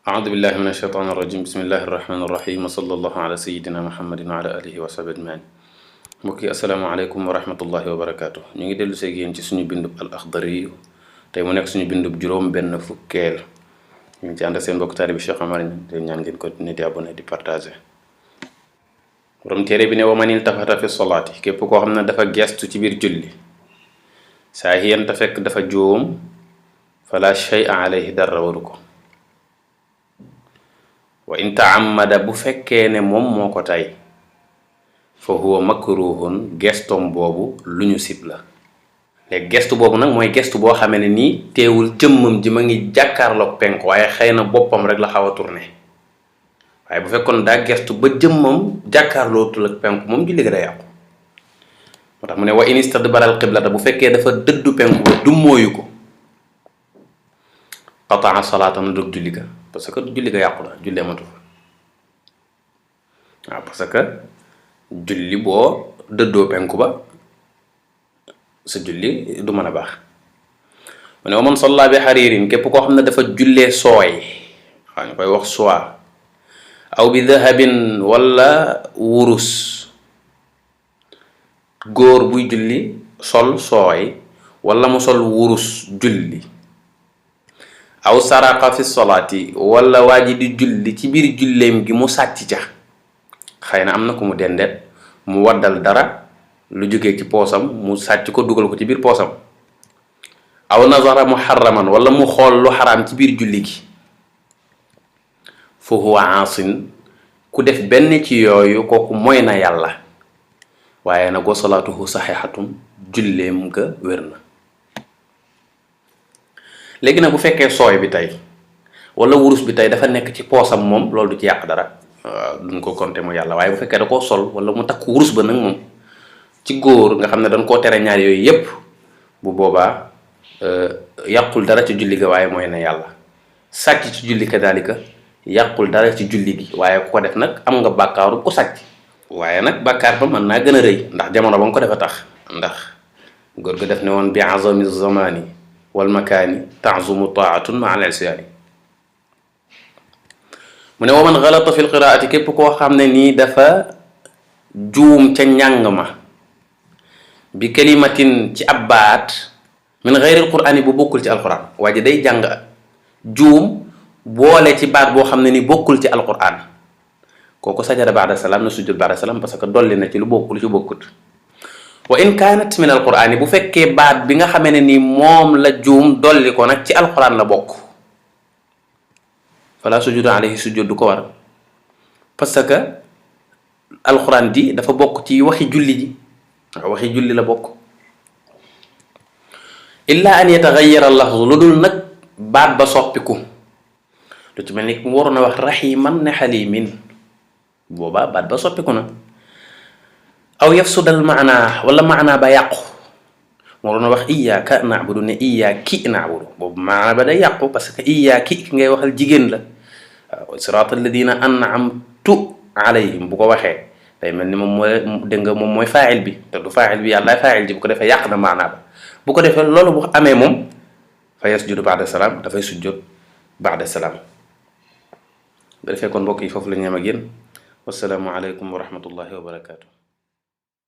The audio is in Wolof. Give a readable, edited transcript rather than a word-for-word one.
أعوذ بالله من الشيطان الرجيم بسم الله الرحمن الرحيم وصلى الله على سيدنا محمد وعلى آله وصحبه أجمعين mbokk yi asalaamaaleykum wa rahmatullahi wa barakaatu ñu ngi dellu see yéen ci suñu bindub al axdari tey mu nekk suñu bindub juróom benn fukkeel ñu ngi ci ànd ak seen mbokk taalibi Cheikh Omar Niang te ñaan ngeen continuer di abonné di partager. borom téere bi ne wa man iltafata fi solaati képp koo xam ne dafa gestu ci biir julli saahiyan te fekk dafa juum fala shay'a alayhi dara waru ko wa in taamada bu fekkee ne moom moo ko tay fa huwa makruhun gestom boobu lu ñu sib la. léegi gestu boobu nag mooy gestu boo xamee ne nii teewul jëmmam ji ma ngi jàkkaarloog penk waaye xëy na boppam rek la xaw a tourné waaye bu fekkoon daa gestu ba jëmmam jàkkaarlootul ak penk moom julli ga day yàqu. moo tax mu ne wa in istadbaral qiblata bu fekkee dafa dëddu penku ba du mooyu ko qataa salaatan dog julli ga parce que julli ga yàqu la julli amatu fa waaw parce que julli boo dëddoo penku ba sa julli du mën a baax. mu ne wa man salla bi xariirin képp koo xam ne dafa jullee sooy waaw ñu koy wax soie aw bi dahabin wala wurus góor buy julli sol sooy wala mu sol wurus julli aw saraqa fi solaati wala waa ji di julli ci biir julleem gi mu sàcc ca xëy na am na ku mu dendet mu waddal dara lu jógee ci poosam mu sàcc ko dugal ko ci biir poosam aw nazara muharraman wala mu xool lu xaraam ci biir julli gi fa huwa aasin ku def benn ci yooyu kooku mooy na yàlla waaye nag wa salaatuhu saxiixatun julleem nga wér na. léegi nag bu fekkee sooy bi tey wala wurus bi tey dafa nekk ci poosam moom loolu du ci yàq dara duñ ko compter mu yàlla waaye bu fekkee da koo sol wala mu takk wurus ba nag moom ci góor nga xam ne dañ koo tere ñaar yooyu yépp bu boobaa yàqul dara ci julli ga waaye mooy na yàlla. sàcc ci julli kadaalika yàqul dara ci julli gi waaye ku ko def nag am nga bàkkaaru ku sàcc waaye nag bàkkaar ba mën naa gën a rëy ndax jamono ba nga ko defa tax ndax góor ga def ne woon bi azami zamani wal makaani ta'zumu taatun ma al isyaani. mu ne wa man galata fi lqiraati képp koo xam ne nii dafa juum ca njàng ma bi kalimatin ci ab baat min gayri alqur'ani bu bokkul ci alquran waa ji day jàng juum boole ci baat boo xam ne ni bokkul ci alquran kooku sajada baada salaam na sujud baada salaam parce que dolli na ci lu bokkul ci bokkut. wa in kaanat min alqur'ani bu fekkee baat bi nga xamee ne ni moom la juum dolli ko nag ci alquran la bokk fala sujud alayhi sujud du ko war parce que alquran ji dafa bokk ci waxi julli ji waxi julli la bokk. illa an yataxayyara lafzu lu dul nag baat ba soppiku lu ci mel ni mu waroon a wax raximan ne xalimin boobaa baat ba soppiku na. aw yafsudal maanaa wala maanaa ba yàqu moo doon wax iyyaka na'budu ne iyyaki na'budu boobu maanaa ba day yàqu parce que iyyaki ki ngay waxal jigéen la waaw siraatal ladina an'amtu alayhim bu ko waxee day mel ni moom mooy dégg nga moom mooy faa'il bi te du faa'il bi yàlla faa'il ji bu ko defee yàq na maanaa ba bu ko defee loolu bu amee moom fa yasjudu ba'da salaam dafay sujjóot ba'da salaam. bu defee kon mbokk yi foofu la ñu yem ak yéen wassalaamu aleykum wa rahmatullahi wa barakaatu.